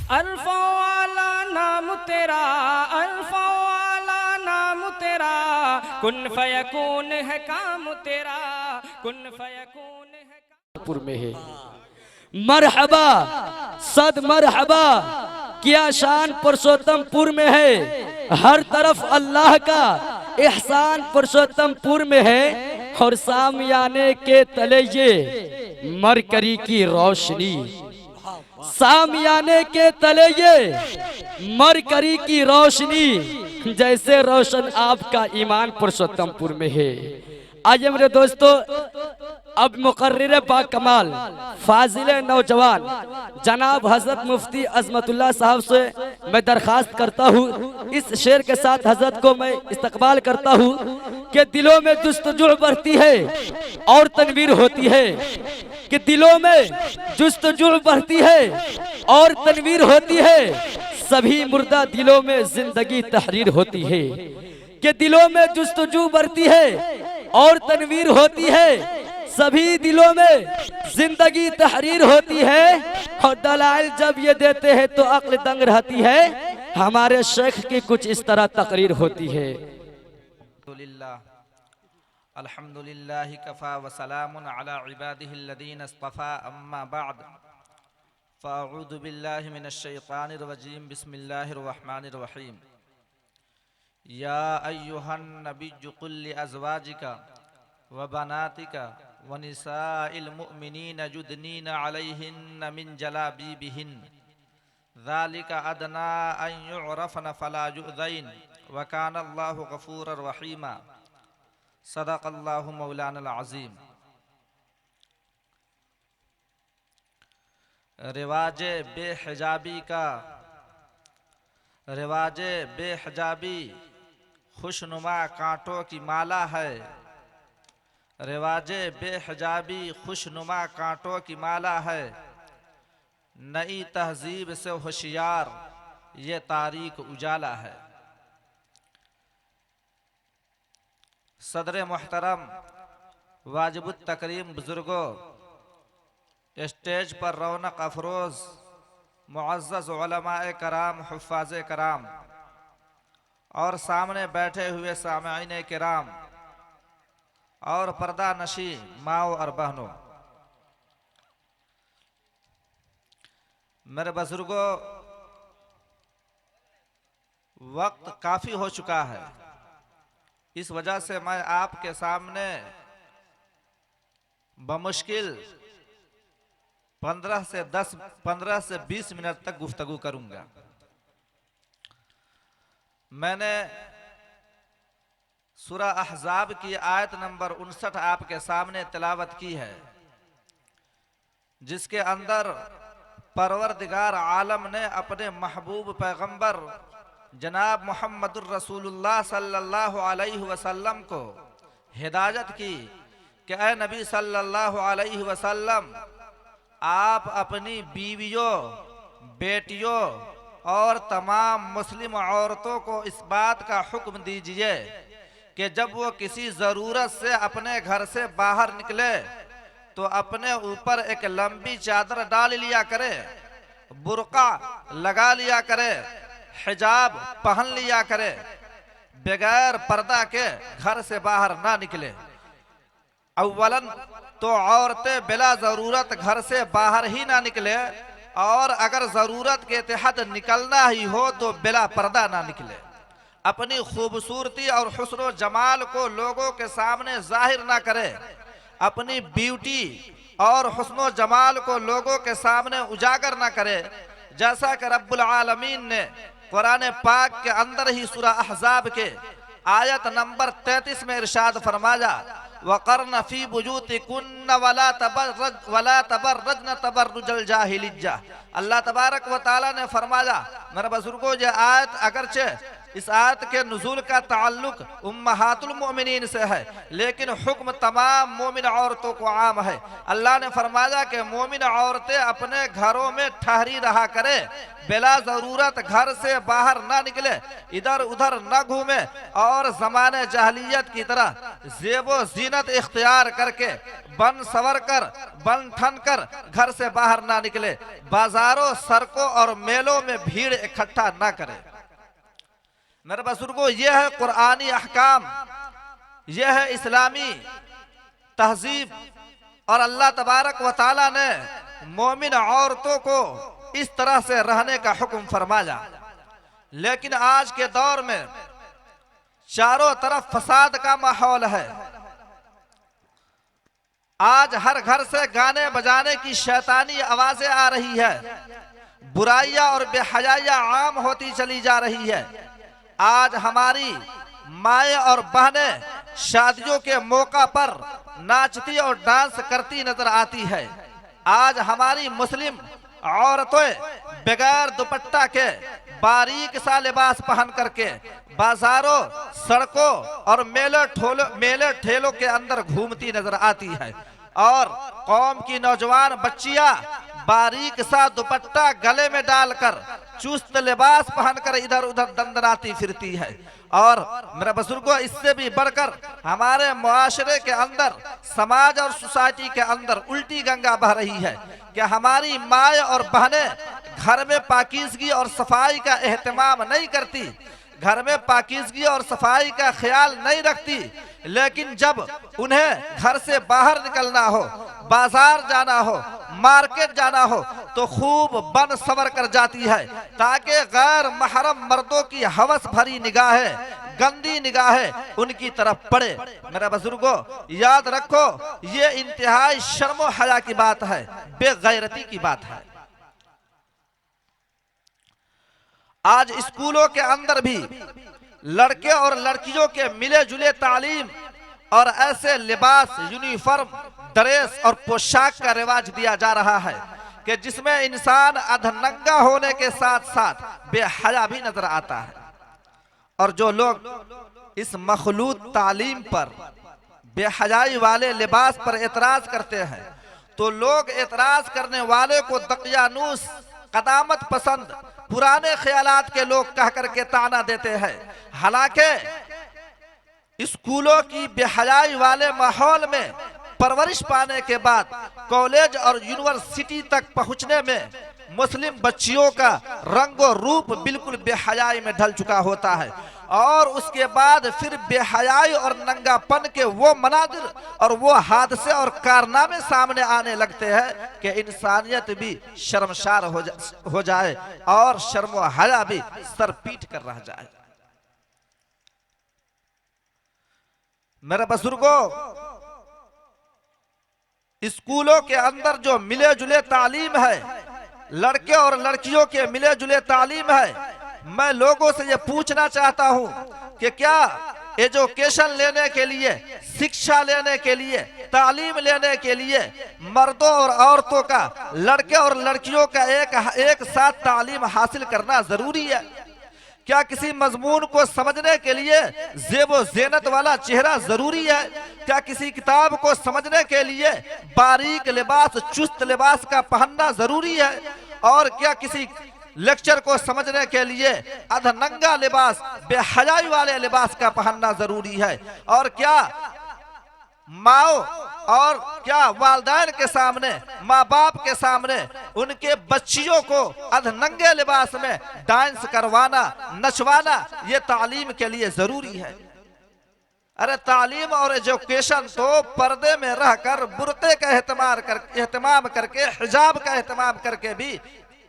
अल्फों वाला नाम तेरा, अल्फों वाला नाम तेरा, कुन फयकून है काम तेरा, कुन फयकून है काम में है। मरहबा सद मरहबा क्या शान पुरुषोत्तमपुर में है। हर तरफ अल्लाह का एहसान पुरुषोत्तमपुर में है। और सामियाने के तले ये मरकरी की रोशनी, सामियाने के तले ये मरकरी की रोशनी, जैसे रोशन आपका ईमान पुरुषोत्तमपुर में है। आइए मेरे दोस्तों, अब मुकर्रिर बाकमाल फाजिल नौजवान जनाब हजरत मुफ्ती अजमतुल्लाह साहब से मैं दरखास्त करता हूँ, इस शेर के साथ हजरत को मैं इस्तकबाल करता हूँ कि दिलों में जुस्तजू बढ़ती है और तनवीर होती है, कि दिलों में जुस्तजू बढ़ती है और तनवीर होती है, सभी मुर्दा दिलों में जिंदगी तहरीर होती है। कि दिलों में जुस्तजू बढ़ती है और तनवीर होती है, सभी दिलों में जिंदगी तहरीर होती है। और दलाइल जब ये देते हैं तो अक्ल दंग रहती है। हमारे शेख की कुछ इस तरह तकरीर होती है। अल्हम्दुलिल्लाह कफ़ा व सलामुन अला इबादिहिल्लज़ीना इस्तफ़ा अम्मा बाद फ़अऊज़ु बिल्लाहि मिनश शैतानिर रजीम बिस्मिल्लाहिर रहमानिर रहीम। या अय्युहन नबिय्यु कुल लिअज़वाजिका व बनातिका व निसाइल मुअमिनीन युदनीन अलैहिन्न मिन जलाबीबिहिन ज़ालिका अदना अन युअरफ़न फ़ला युअज़ैन व काना अल्लाहु गफ़ूरर रहीमा। सदक़ल्लाहु मौलाना अज़ीम। रिवाजे बेहिजाबी का, रिवाजे बेहिजाबी खुशनुमा कांटों की माला है। रिवाजे बेहिजाबी खुशनुमा कांटों की माला है। नई तहजीब से होशियार ये तारीख उजाला है। सदर मोहतरम वाजिबुत तकरीम बुजुर्गों, स्टेज पर रौनक अफरोज मुअज़्ज़ज़ उलमाए कराम, हुफ़्फ़ाज़े कराम और सामने बैठे हुए सामईने किराम और पर्दा नशी माओ और बहनों, मेरे बुजुर्गों, वक्त काफ़ी हो चुका है। इस वजह से मैं आपके सामने बमुश्किल 15 से 20 मिनट तक गुफ्तगू करूंगा। मैंने सूरा अहज़ाब की आयत नंबर 59 आपके सामने तिलावत की है, जिसके अंदर परवरदिगार आलम ने अपने महबूब पैगंबर जनाब मोहम्मदुर रसूलुल्लाह सल्लल्लाहु अलैहि वसल्लम को हिदायत की कि ऐ नबी सल्लल्लाहु अलैहि वसल्लम, आप अपनी बीवियों, बेटियों और तमाम मुस्लिम औरतों को इस बात का हुक्म दीजिए कि जब वो किसी ज़रूरत से अपने घर से बाहर निकले तो अपने ऊपर एक लंबी चादर डाल लिया करे, बुर्का लगा लिया करे, हिजाब पहन लिया करे, बगैर पर्दा के घर से बाहर ना निकले। अव्वलन तो औरतें बिला ज़रूरत घर से बाहर ही ना निकले, और अगर ज़रूरत के तहत निकलना ही हो तो बिला पर्दा ना निकले। अपनी खूबसूरती और हुस्न जमाल को लोगों के सामने जाहिर ना करे, अपनी ब्यूटी और हुस्न जमाल को लोगों के सामने उजागर ना करे। जैसा कि रब्बुल आलमीन ने कुरान पाक के अंदर ही सूरा अहज़ाब के आयत नंबर 33 में इरशाद फरमाया, वक़र्न फ़ी बुयूतिकुन्न वला तबर्रजन तबर्रुजल जाहिलिय्या। अल्लाह तबारक व तआला ने फरमाया, मेरे बुजुर्गों, ये आयत अगरचे इस आयत के नुज़ूल का ताल्लुक उम्महातुल मोमिनीन से है, लेकिन हुक्म तमाम मोमिन औरतों को आम है। अल्लाह ने फरमाया कि मोमिन औरतें अपने घरों में ठहरी रहा करे, बिला जरूरत घर से बाहर ना निकले, इधर उधर न घूमे और जमाने जहलियत की तरह जेबो जीनत इख्तियार करके बन सवर कर बन ठन कर घर से बाहर ना निकले, बाजारों सड़कों और मेलों में भीड़ इकट्ठा ना करे। मेरे बुजुर्गों, यह है कुरानी अहकाम, यह है इस्लामी तहजीब, और अल्लाह तबारक व तआला ने मोमिन औरतों को इस तरह से रहने का हुक्म फरमाया। लेकिन आज के दौर में चारों तरफ फसाद का माहौल है। आज हर घर से गाने बजाने की शैतानी आवाजें आ रही है, बुराइयां और बेहयाइयां आम होती चली जा रही है। आज हमारी माएँ और बहनें शादियों के मौका पर नाचती और डांस करती नजर आती है। आज हमारी मुस्लिम औरतें बगैर दुपट्टा के बारीक सा लिबास पहन करके बाजारों सड़कों और मेले ठेलों के अंदर घूमती नजर आती है, और कौम की नौजवान बच्चियां बारीक सा दुपट्टा गले में डालकर चुस्त लिबास पहनकर इधर उधर दंदनाती फिरती है। और मेरे बुजुर्गों, इससे भी बढ़कर हमारे मुआशरे के अंदर, समाज और सोसाइटी के अंदर उल्टी गंगा बह रही है कि हमारी माएँ और बहनें घर में पाकीज़गी और सफाई का एहतमाम नहीं करती, घर में पाकीज़गी और सफाई का ख्याल नहीं रखती, लेकिन जब उन्हें घर से बाहर निकलना हो, बाजार जाना हो, मार्केट जाना हो, तो खूब बन सवर कर जाती है ताकि गैर महरम मर्दों की हवस भरी निगाहें, गंदी निगाहें उनकी तरफ पड़े। मेरे बुजुर्गों, याद रखो, ये इंतहाई शर्म हया की बात है, बेगैरती की बात है। आज स्कूलों के अंदर भी लड़के और लड़कियों के मिले जुले तालीम और ऐसे लिबास, यूनिफॉर्म, ड्रेस और पोशाक का रिवाज दिया जा रहा है कि जिसमें इंसान अधनंगा होने के साथ साथ बेहया भी नजर आता है। और जो लोग इस मखलूत तालीम पर, बेहयाई वाले लिबास पर एतराज करते हैं, तो लोग एतराज करने वाले को दकियानूस, कदामत पसंद, पुराने ख्यालात के लोग कह करके ताना देते हैं। हालांकि स्कूलों की बेहयाई वाले माहौल में परवरिश पाने के बाद कॉलेज और यूनिवर्सिटी तक पहुंचने में मुस्लिम बच्चियों का रंगो रूप बिल्कुल बेहयाई में ढल चुका होता है, और उसके बाद फिर बेहयाई और नंगापन के वो मनाजिर और वो हादसे और कारनामे सामने आने लगते हैं कि इंसानियत भी शर्मसार हो जाए और शर्म व हया भी सर पीट कर रह जाए। मेरे बुजुर्गों, स्कूलों के अंदर जो मिले जुले तालीम है, लड़के और लड़कियों के मिले जुले तालीम है, मैं लोगों से ये पूछना चाहता हूं कि क्या एजुकेशन लेने के लिए, शिक्षा लेने के लिए, तालीम लेने के लिए मर्दों और औरतों का, लड़के और लड़कियों का एक साथ तालीम हासिल करना जरूरी है? क्या किसी मजमून को समझने के लिए जेबो जेनत वाला चेहरा जरूरी है? क्या किसी किताब को समझने के लिए बारीक लिबास, चुस्त लिबास का पहनना जरूरी है? और क्या किसी लेक्चर को समझने के लिए अधनंगा लिबास, बेहयाई वाले लिबास का पहनना जरूरी है? और क्या माओ और क्या वालिदैन के सामने, माँ बाप के सामने उनके बच्चियों को अधनंगे लिबास में डांस करवाना, नचवाना, ये तालीम के लिए जरूरी है? अरे तालीम और एजुकेशन तो पर्दे में रहकर बुर्ते का एहतमाम करके, हिजाब का एहतमाम करके भी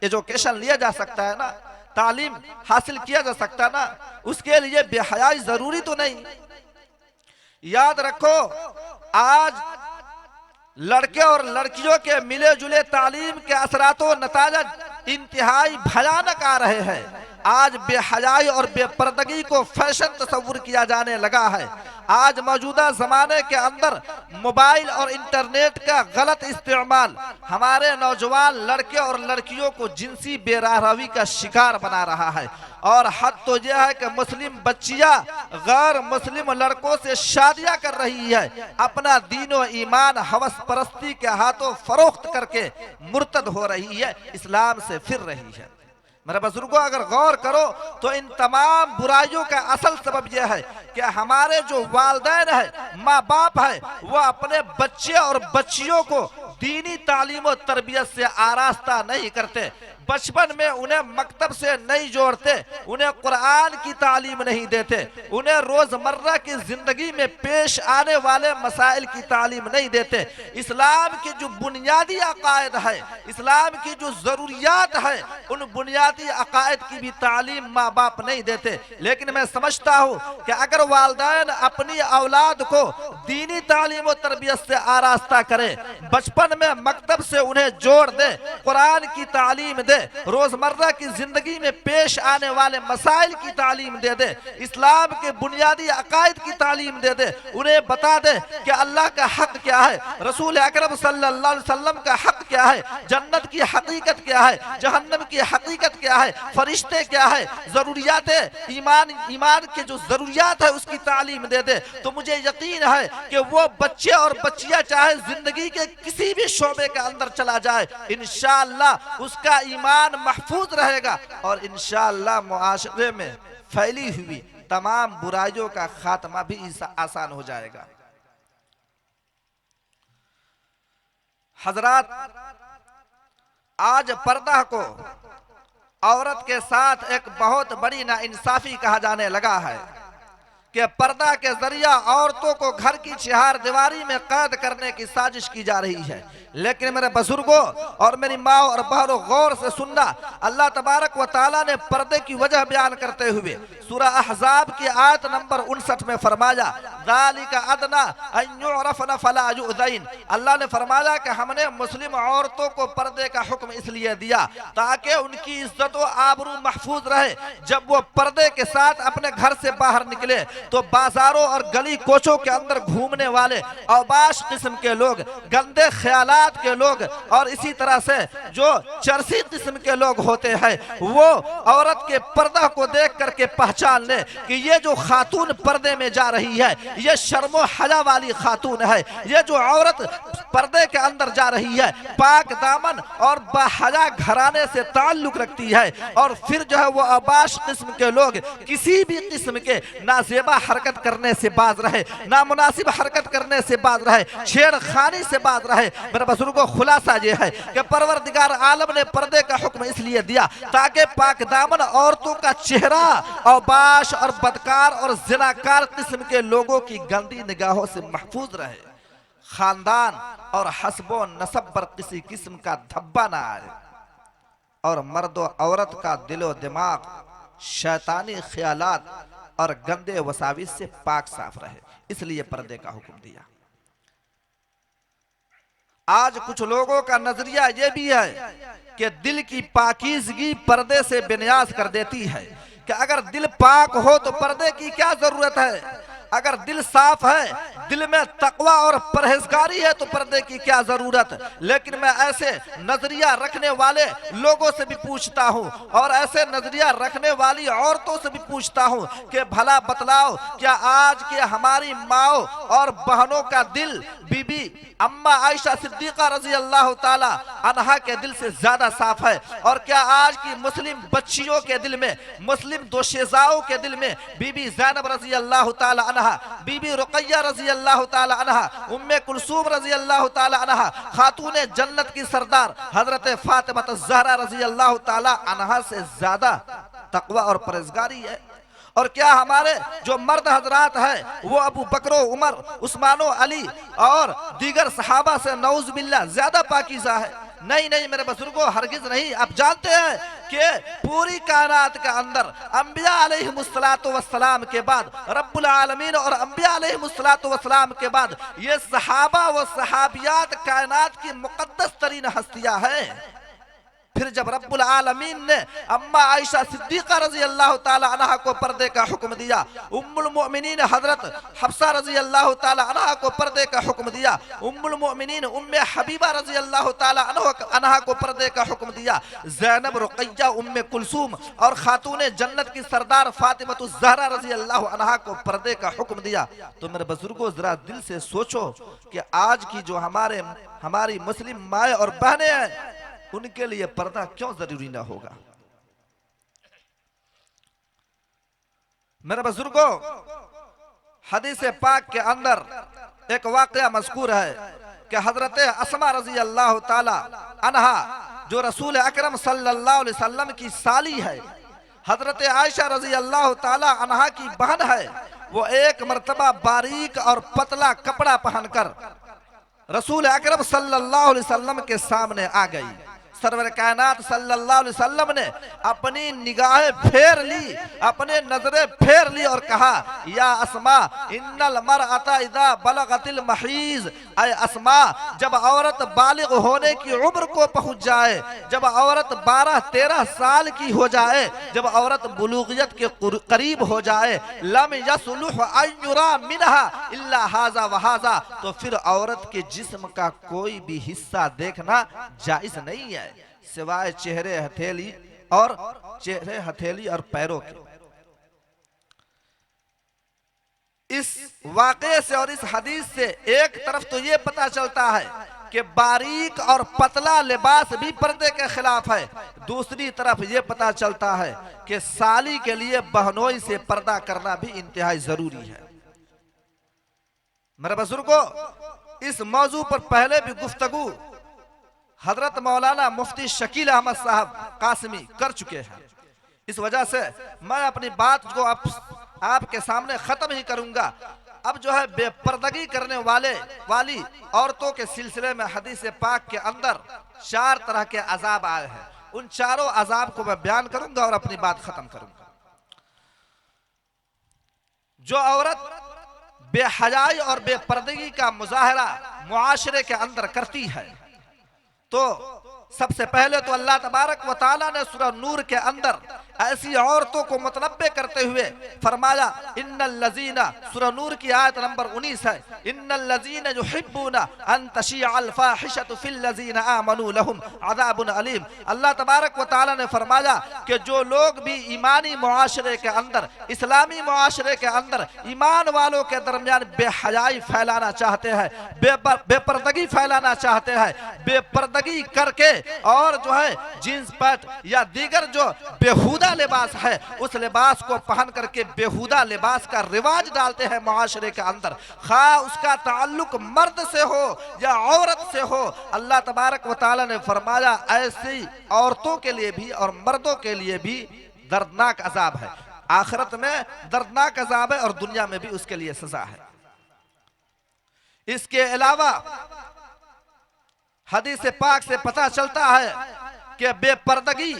एजुकेशन लिया जा सकता है ना, तालीम हासिल किया जा सकता है ना। उसके लिए बेहयाई जरूरी तो नहीं। याद रखो, आज लड़के और लड़कियों के मिले जुले तालीम के असरात व नताज इंतहाई भयानक आ रहे हैं। आज बेहयाई और बेपर्दगी को फैशन तस्वुर किया जाने लगा है। आज मौजूदा जमाने के अंदर मोबाइल और इंटरनेट का गलत इस्तेमाल हमारे नौजवान लड़के और लड़कियों को जिनसी बेराहवी का शिकार बना रहा है। और हद तो यह है कि मुस्लिम बच्चियां गैर मुस्लिम लड़कों से शादियां कर रही है, अपना दीन और ईमान हवस परस्ती के हाथों फरोख्त करके मुर्तद हो रही है, इस्लाम से फिर रही है। मेरे बुजुर्गों, अगर गौर करो तो इन तमाम बुराइयों का असल सबब यह है कि हमारे जो वालिदैन है, माँ बाप है, वो अपने बच्चे और बच्चियों को दीनी तालीम और तरबियत से आरास्ता नहीं करते, बचपन में उन्हें मकतब से नहीं जोड़ते, उन्हें कुरान की तालीम नहीं देते, उन्हें रोजमर्रा की जिंदगी में पेश आने वाले मसाइल की तालीम नहीं देते। इस्लाम की जो बुनियादी अकायद है, इस्लाम की जो जरूरियात है, उन बुनियादी अकायद की भी तालीम माँ बाप नहीं देते। लेकिन मैं समझता हूँ कि अगर वालिदैन अपनी औलाद को दीनी तालीम और तरबियत से आरास्ता करें, बचपन में मकतब से उन्हें जोड़ दे, कुरान की तालीम दे, रोजमर्रा की जिंदगी में पेश आने वाले मसाइल की तालीम दे दे, इस्लाम के बुनियादी अकायद की तालीम दे दे, उन्हें बता दे कि अल्लाह का हक क्या है, रसूल अकरम सल्लल्लाहु अलैहि वसल्लम का हक क्या है, जन्नत की हकीकत क्या है, जहन्नम की हकीकत क्या है, फरिश्ते क्या है, जरूरियात ईमान के जो जरूरियात है उसकी तालीम दे दे, तो मुझे यकीन है कि वो बच्चे और बच्चियां चाहे जिंदगी के किसी भी शोबे के अंदर चला जाए, इंशाअल्लाह उसका ईमान महफूज रहेगा और इंशाअल्लाह मुआशरे में फैली हुई तमाम बुराइयों का खात्मा भी आसान हो जाएगा। हजरात, आज पर्दा को औरत के साथ एक बहुत बड़ी नाइंसाफी कहा जाने लगा है कि पर्दा के जरिया औरतों को घर की चार दीवारी में कैद करने की साजिश की जा रही है। लेकिन मेरे बुजुर्गों और मेरी माँ और बहनों, गौर से सुनना, अल्लाह तबारक व तआला ने पर्दे की वजह बयान करते हुए सूरह अहज़ाब की आयत नंबर 59 में फरमाया, ज़ालिका अदना अन युअरफ़ना फला युज़ैन। अल्लाह ने फरमाया कि हमने मुस्लिम औरतों को पर्दे का हुक्म इसलिए दिया ताकि उनकी इज्जत व आबरू महफूज रहे। जब वो पर्दे के साथ अपने घर से बाहर निकले तो बाजारों और गली कोचों के अंदर घूमने वाले औबाश किस्म के लोग, गंदे ख्यालात के लोग और इसी तरह से जो चरसी किस्म के लोग होते हैं, वो औरत के पर्दा को देख करके पहचान ले कि ये जो खातून पर्दे में जा रही है, ये शर्मो हया वाली खातून है। ये जो औरत पर्दे के अंदर जा रही है, पाक दामन और बाहया घराने से ताल्लुक रखती है। और फिर जो है वो अबाश किस्म के लोग किसी भी किस्म के नाजेबा हरकत करने से बाज रहे, नामुनासिब हरकत करने से बाज रहे, छेड़खानी से बाज रहे। मेरे बुजुर्गों, खुलासा ये है कि परवरदिगार आलम ने पर्दे का हुक्म इसलिए दिया ताकि पाक दामन औरतों का चेहरा औबाश और बदकार और जिनाकार किस्म के लोगों की गंदी निगाहों से महफूज रहे, खानदान और हस्बो नसब पर किसी किस्म का धब्बा ना आए और मर्द और औरत का दिलो दिमाग शैतानी ख्यालात और गंदे वसाविस से पाक साफ रहे, इसलिए पर्दे का हुक्म दिया। आज कुछ लोगों का नजरिया यह भी है कि दिल की पाकीज़गी पर्दे से बेनियाज कर देती है कि अगर दिल पाक हो तो पर्दे की क्या जरूरत है, अगर दिल साफ है, दिल में तकवा और परहेजगारी है तो पर्दे की क्या जरूरत। लेकिन मैं ऐसे नजरिया रखने वाले लोगों से भी पूछता हूं और ऐसे नजरिया रखने वाली औरतों से भी पूछता हूं कि भला बतलाओ, क्या आज के हमारी माओ और बहनों का दिल बीबी अम्मा आयशा सिद्दीका रजी अल्लाह ताला अन्हा के दिल से ज्यादा साफ है? और क्या आज की मुस्लिम बच्चियों के दिल में, मुस्लिम दोशेजाओं के दिल में बीबी ज़ैनब रजी अल्लाह ताला अन्हा, बीबी रुक़ैया रजी अल्लाह ताला अन्हा, उम्मे कुलसूम रजी अल्लाह ताला अन्हा, खातूने जन्नत की सरदार हजरत फातिमा ज़हरा रजी अल्लाह ताला अन्हा से ज्यादा तकवा और परहेजगारी है? और क्या हमारे जो मर्द हजरात है वो अबू बकरो, उमर, उस्मानो, अली और दीगर सहाबा से नऊज़ बिल्लाह ज्यादा पाकीज़ा है? नहीं नहीं मेरे बुजुर्गों, हरगिज नहीं। आप जानते हैं कि पूरी कायनात के अंदर अंबिया अलैहिमुस्सलातु वस्सलाम के बाद, रब्बुल आलमीन और अंबिया अलैहिमुस्सलातु वस्सलाम के बाद ये सहाबा व सहाबियात कायनात की मुकद्दस तरीन हस्तियां हैं। फिर जब रब्बुल आलमीन ने अम्मा आयशा सिद्दीका रजी अल्लाह ताला अन्हा को पर्दे का हुक्म दिया, उम्मुल मोमिनीन हजरत हफ्सा रजी अल्लाह ताला अन्हा को पर्दे का हुक्म दिया, उम्मुल मोमिनीन उम्मे हबीबा रजी अल्लाह ताला अन्हा को पर्दे का हुक्म दिया, ज़ैनब, रुक़ैया, उम्मे कुलसूम और खातूने जन्नत की सरदार फातिमतुज़ ज़हरा रजी अल्लाह अन्हा को पर्दे का हुक्म दिया। तो मेरे बुजुर्गों, जरा दिल से सोचो कि आज की जो हमारी मुस्लिम माए और बहनें हैं, उनके लिए पर्दा क्यों जरूरी ना होगा। मेरे बुजुर्गों, हदीस पाक के अंदर एक वाकया मज़कूर है कि हजरत अस्मा रजी अल्लाह ताला अन्हा जो रसूल अकरम सल्लल्लाहु अलैहि वसल्लम की साली है, हजरत आयशा रजी अल्लाह ताला अन्हा की बहन है, वो एक मर्तबा बारीक और पतला कपड़ा पहनकर रसूल अकरम सल्लल्लाहु अलैहि वसल्लम के सामने आ गई। सरवर कायनात सल्लल्लाहु अलैहि वसल्लम ने अपनी निगाहें फेर ली, अपने नजरें फेर ली और कहा, या अस्मा इन्नल मरअता इज़ा बलगतिल महीज, ऐ अस्मा, जब औरत बालिग होने की उम्र को पहुंच जाए, जब औरत 12-13 साल की हो जाए, जब औरत बुलूगियत के करीब हो जाए, लम यसलुह अन युरा मिनहा इल्ला हाजा व हाजा, तो फिर औरत के जिस्म का कोई भी हिस्सा देखना जायज नहीं है सिवाय चेहरे, हथेली और पैरों के। इस वाक़े से और इस हदीस से एक तरफ तो ये पता चलता है कि बारीक और पतला लिबास भी पर्दे के खिलाफ है, दूसरी तरफ ये पता चलता है कि साली के लिए बहनोई से पर्दा करना भी इंतहाई जरूरी है। मेरे बुजुर्गों, इस मौजू पर पहले भी गुफ्तगू हजरत मौलाना मुफ्ती शकील अहमद साहब कासिमी कर चुके हैं। इस वजह से मैं अपनी बात को आपके सामने खत्म ही करूंगा। अब जो है बेपर्दगी करने वाली औरतों के सिलसिले में हदीस पाक के अंदर 4 तरह के अजाब आए हैं, उन चारों अजाब को मैं बयान करूंगा और अपनी बात खत्म करूंगा। जो औरत बेहयाई और बेपर्दगी का मुजाहरा मुआशरे के अंदर करती है, तो सबसे पहले तो अल्लाह तबारक व तआला ने सूरह नूर के अंदर ऐसी औरतों को मुतनब्बे करते हुए फरमाया, इन्नल लजीना, सूरह नूर की आयत नंबर 19 है, इन्नल लजीना युहिब्बूना अन तशिअल फाहिशतु फिल लजीना आमनू लहुम अज़ाबुन अलीम। अल्लाह तबारक व तआला ने फरमाया कि जो लोग भी ईमानी मुआशरे के अंदर, इस्लामी मुआशरे के अंदर ईमान वालों के दरमियान बेहयाई फैलाना चाहते हैं, बेपर्दगी फैलाना चाहते हैं, बेपर्दगी करके और जो है जींस पैंट या दीगर जो बेहुदा लिबास है, उस लिबास को पहन करके बेहुदा लिबास का रिवाज डालते हैं मुआशरे के अंदर, खा उसका ताल्लुक मर्द से हो या औरत से हो। अल्लाह तबारक व तआला ने फरमाया ऐसी औरतों के लिए भी और मर्दों के लिए भी दर्दनाक अजाब है, आखिरत में दर्दनाक अजाब है और दुनिया में भी उसके लिए सजा है। इसके अलावा हदीस पाक से पता चलता है कि बेपर्दगी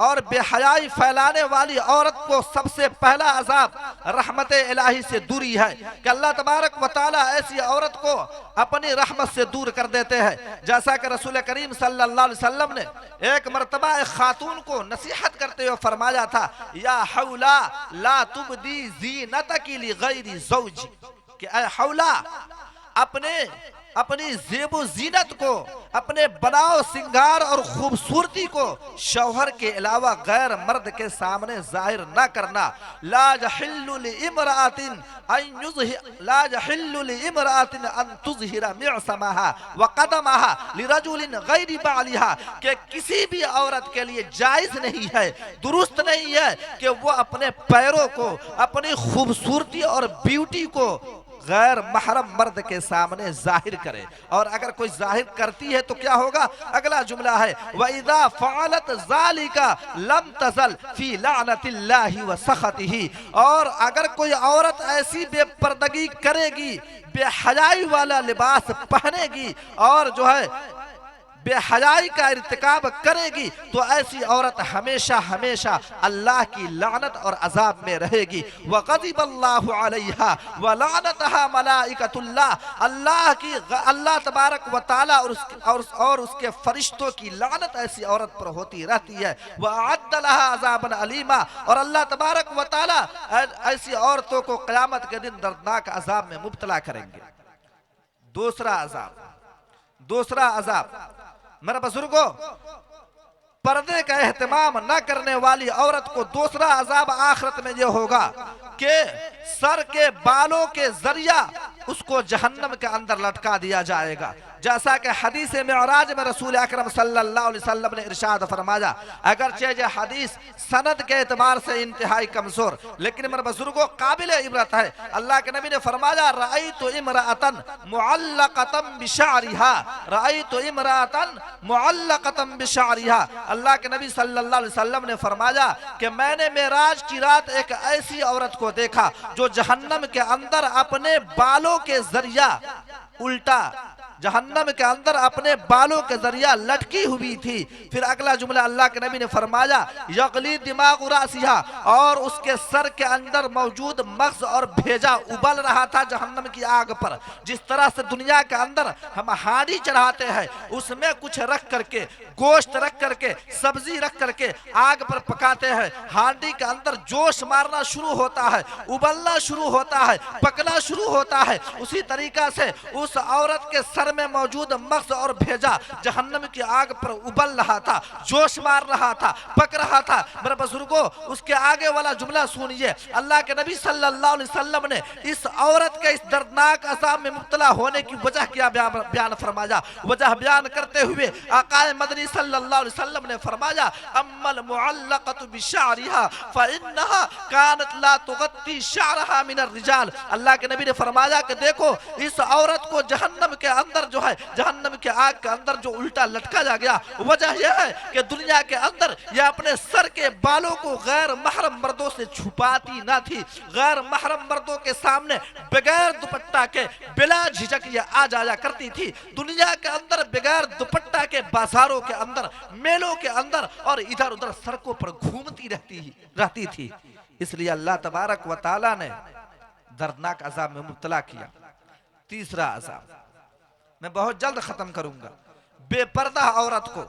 और बेहयाई फैलाने वाली औरत को सबसे पहला अजाब रहमत इलाही से दूरी है कि अल्लाह तबारक व तआला ऐसी औरत को अपनी रहमत से दूर कर देते हैं। जैसा कि रसूल करीम सल्लल्लाहु अलैहि वसल्लम ने एक मर्तबा एक खातून को नसीहत करते हुए फरमाया था, या हौला ला तुबदी ज़ीनतकी लिगैरि ज़ौजी, कि ऐ हौला, अपनी ज़ेबो ज़ीनत को, अपने बनाव सिंगार और खूबसूरती को शौहर के अलावा गैर मर्द के सामने जाहिर न करना। ला यहिल्लु लिइम्राअतिन अन तुज़हिरा मिअसमहा व क़दमहा लिरजुलिन गैरि बालिहा, कि किसी भी औरत के लिए जायज़ नहीं है, दुरुस्त नहीं है कि वो अपने पैरों को, अपनी खूबसूरती और ब्यूटी को गैर महरम मर्द के सामने जाहिर करे। और अगर कोई जाहिर करती है तो क्या होगा? अगला जुमला है, वइज़ा फ़अलत ज़ालिका लम तज़ल फ़ी लअनतिल्लाहि व सख़तिही, और अगर कोई औरत ऐसी बेपर्दगी करेगी, बेहयाई वाला लिबास पहनेगी और जो है बेहयाई का इर्तिकाब करेगी तो ऐसी औरत हमेशा हमेशा अल्लाह की लानत और अजाब में रहेगी। वग़ज़िबल्लाहु अलैहा व लानतहा मलाइकतुल्लाह, अल्लाह तबारक व तआला और उसके फरिश्तों की लानत ऐसी औरत पर होती रहती है। वअद्द लहा अज़ाबन अलीमा, और अल्लाह तबारक व तआला ऐसी औरतों को क़यामत के दिन दर्दनाक अजाब में मुब्तला करेंगे। दूसरा अजाब मेरे बुजुर्गों, पर्दे का एहतमाम न करने वाली औरत को दूसरा अजाब आखिरत में यह होगा कि सर के बालों के जरिया उसको जहन्नम के अंदर लटका दिया जाएगा। जैसा कि हदीस मिअराज में रसूल अकरम सल्लल्लाहु अलैहि वसल्लम ने इरशाद फरमाया, अगरचे ये हदीस सनद के एतबार से इंतहाई कमजोर, लेकिन मेरे बुजुर्गों काबिल इबरत है। अल्लाह के नबी ने फरमाया, रअयतु इमराअतन मुअल्लक़तन बिशअरिहा, रअयतु इमराअतन मुअल्लक़तन बिशअरिहा। अल्लाह के नबी सल्लल्लाहु अलैहि वसल्लम ने फरमाया कि मैंने मेराज की रात एक ऐसी औरत को देखा जो जहन्नम के अंदर अपने बालों के जरिया उल्टा जहन्नम के अंदर अपने बालों के जरिया लटकी हुई थी। फिर अगला जुमला अल्लाह के नबी ने फरमाया, यगली दिमाग रासिहा, और उसके सर के अंदर मौजूद मग़ज़ और भेजा उबल रहा था जहन्नम की आग पर। जिस तरह से दुनिया के अंदर हम हांडी चढ़ाते हैं, उसमें कुछ रख करके, गोश्त रख करके, सब्जी रख करके आग पर पकाते हैं, हांडी के अंदर जोश मारना शुरू होता है, उबलना शुरू होता है, पकना शुरू होता है। उसी तरीका से उस औरत के सर में मौजूद मग़ज़ और भेजा जहन्नम की आग पर उबल रहा था, जोश मार रहा था, पक रहा था। मेरे बुजुर्गों, उसके आगे वाला जुमला सुनिए। अल्लाह के नबी सल्लल्लाहु अलैहि वसल्लम ने इस औरत के इस दर्दनाक अज़ाब में मुब्तला होने की वजह क्या बयान फरमाया। वजह बयान करते हुए आक़ाए मदनी सल्लल्लाहु अलैहि वसल्लम ने फरमाया, अम्मल मुअल्लक़तु बिशअरिहा फ़इन्नहा कानत ला तुगत्ती शअरहा मिनर रिजाल। अल्लाह के नबी ने फरमाया कि देखो, इस औरत को जहन्नम के अंदर जो है, जहन्नम के आग के अंदर जो उल्टा लटकाया गया, वजह यह है कि दुनिया के अंदर यह अपने सर के बालों को गैर महरम मर्दों से छुपाती ना थी। गैर महरम मर्दों के सामने बगैर दुपट्टा के बिला झिझक यह आ जाया करती थी। दुनिया के अंदर बगैर दुपट्टा के बाजारों के अंदर, मेलों के अंदर और इधर उधर सड़कों पर घूमती रहती थी। इसलिए अल्लाह तबारक व तआला ने दर्दनाक अजाब में मुब्तला किया। तीसरा अजाब मैं बहुत जल्द खत्म करूंगा। बेपर्दा औरत को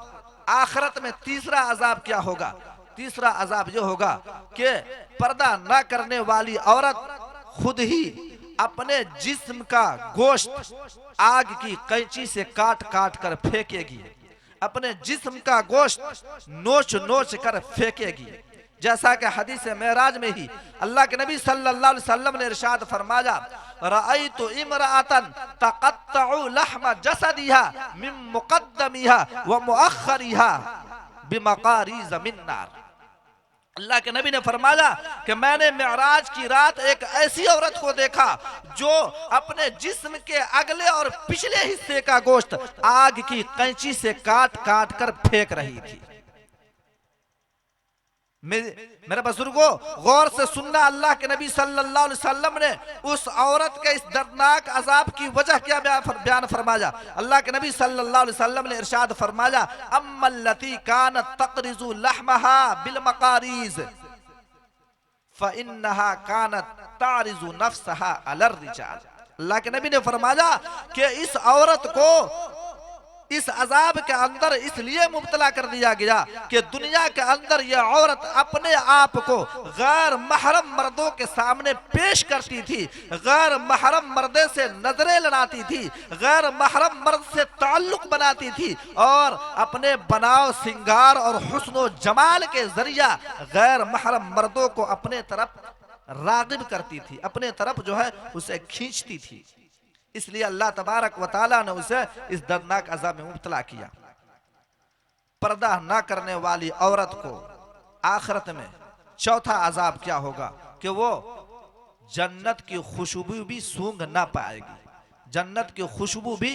आखिरत में तीसरा अजाब क्या होगा? तीसरा अजाब यह होगा कि पर्दा न करने वाली औरत खुद ही अपने जिस्म का गोश्त आग की कैंची से काट काट कर फेंकेगी, अपने जिस्म का गोश्त नोच नोच कर फेंकेगी। जैसा कि हदीस मेराज में ही अल्लाह के नबी सल्लल्लाहु अलैहि वसल्लम ने इरशाद फरमाया, रअयतु इमराअतन तक़त्तउ लहम जसदिहा मिन मुक़द्दमिहा व मुअख्खरिहा बिमक़ारीज़ मिन नार। अल्लाह के नबी ने फरमाया कि मैंने मेराज की रात एक ऐसी औरत को देखा जो अपने जिस्म के अगले और पिछले हिस्से का गोश्त आग की कैंची से काट काट कर फेंक रही थी। मेरे बुजुर्गों, गौर से सुनना, अल्लाह के नबी सल्लल्लाहु अलैहि वसल्लम ने उस औरत के इस दर्दनाक अजाब की वजह क्या बयान फरमाया। अल्लाह के नबी सल्लल्लाहु अलैहि वसल्लम ने इरशाद फरमाया, अम्मल्लती कानत तक़रिज़ु लहमहा बिल मक़ारीज़ फ़इन्नहा कानत तारिज़ु नफ्सहा अलर रिजाल। अल्लाह के नबी ने फरमाया कि इस औरत को इस अजाब के अंदर इसलिए मुब्तला कर दिया गया कि दुनिया के अंदर यह औरत अपने आप को गैर महरम मर्दों के सामने पेश करती थी, गैर महरम मर्दे से नजरें लड़ाती थी, गैर महरम मर्द से ताल्लुक बनाती थी और अपने बनाव, सिंगार और हुस्न व जमाल के जरिया गैर महरम मर्दों को अपने तरफ रागिब करती थी, अपने तरफ जो है उसे खींचती थी। इसलिए अल्लाह तबारक व तआला ने उसे इस दर्दनाक अज़ाब में मुब्तला किया। पर्दा न करने वाली औरत को आखिरत में चौथा अज़ाब क्या होगा कि वो जन्नत की खुशबू भी सूंघ ना पाएगी, जन्नत की खुशबू भी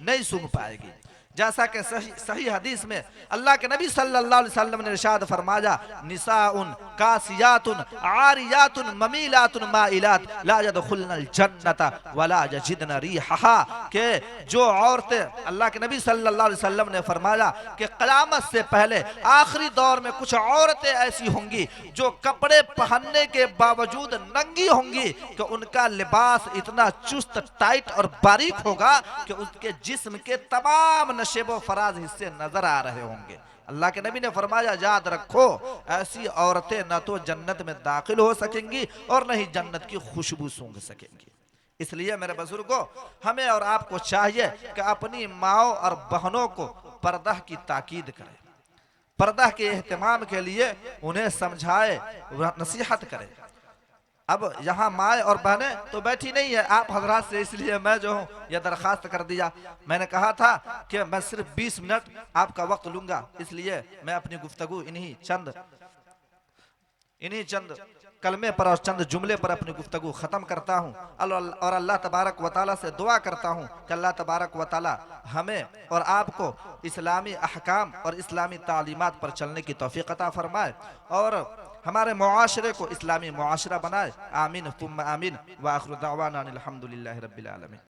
नहीं सूंघ पाएगी। जैसा कि सही हदीस में अल्लाह के नबी सल्लल्लाहु अलैहि वसल्लम ने इरशाद फरमाया, निसाउन कासियातुन आरियातुन ममीलातुन माइलात ला यदखुलनल जन्नता वला यजिदन रिहा, के जो औरतें, अल्लाह के नबी सल्लल्लाहु अलैहि वसल्लम ने फरमाया कि क़यामत से पहले आखिरी दौर में कुछ औरतें ऐसी होंगी जो कपड़े पहनने के बावजूद नंगी होंगी कि उनका लिबास इतना चुस्त टाइट और बारीक होगा कि उसके जिस्म के तमाम नशेबो फराज हिस्से नजर आ रहे होंगे। अल्लाह के नबी ने फरमाया, याद रखो ऐसी औरतें न तो जन्नत में दाखिल हो सकेंगी और न ही जन्नत की खुशबू सूंघ सकेंगी। इसलिए मेरे बुजुर्गों, हमें और आपको चाहिए कि अपनी माओ और बहनों को पर्दा की ताकीद करें, पर्दा के एहतमाम के लिए उन्हें समझाए, नसीहत करें। अब यहाँ माए और बहनें तो बैठी नहीं है आप हजरात से, इसलिए मैं जो हूँ यह दरखास्त कर दिया। मैंने कहा था कि मैं सिर्फ 20 मिनट आपका वक्त लूंगा, इसलिए मैं अपनी गुफ्तगू इन्हीं चंद कलमे पर और चंद जुमले पर अपनी गुफ्तगू ख़त्म करता हूँ। और अल्लाह तबारक व तआला से दुआ करता हूँ कि अल्लाह तबारक व तआला हमें और आपको इस्लामी अहकाम और इस्लामी तालीमात पर चलने की तौफीक अता फरमाए और हमारे मुआशरे को इस्लामी मुआशरा बनाए। आमीन तुम आमीन। व आखिर दावाना अनिल हम्दुलिल्लाहि रब्बिल आलमीन।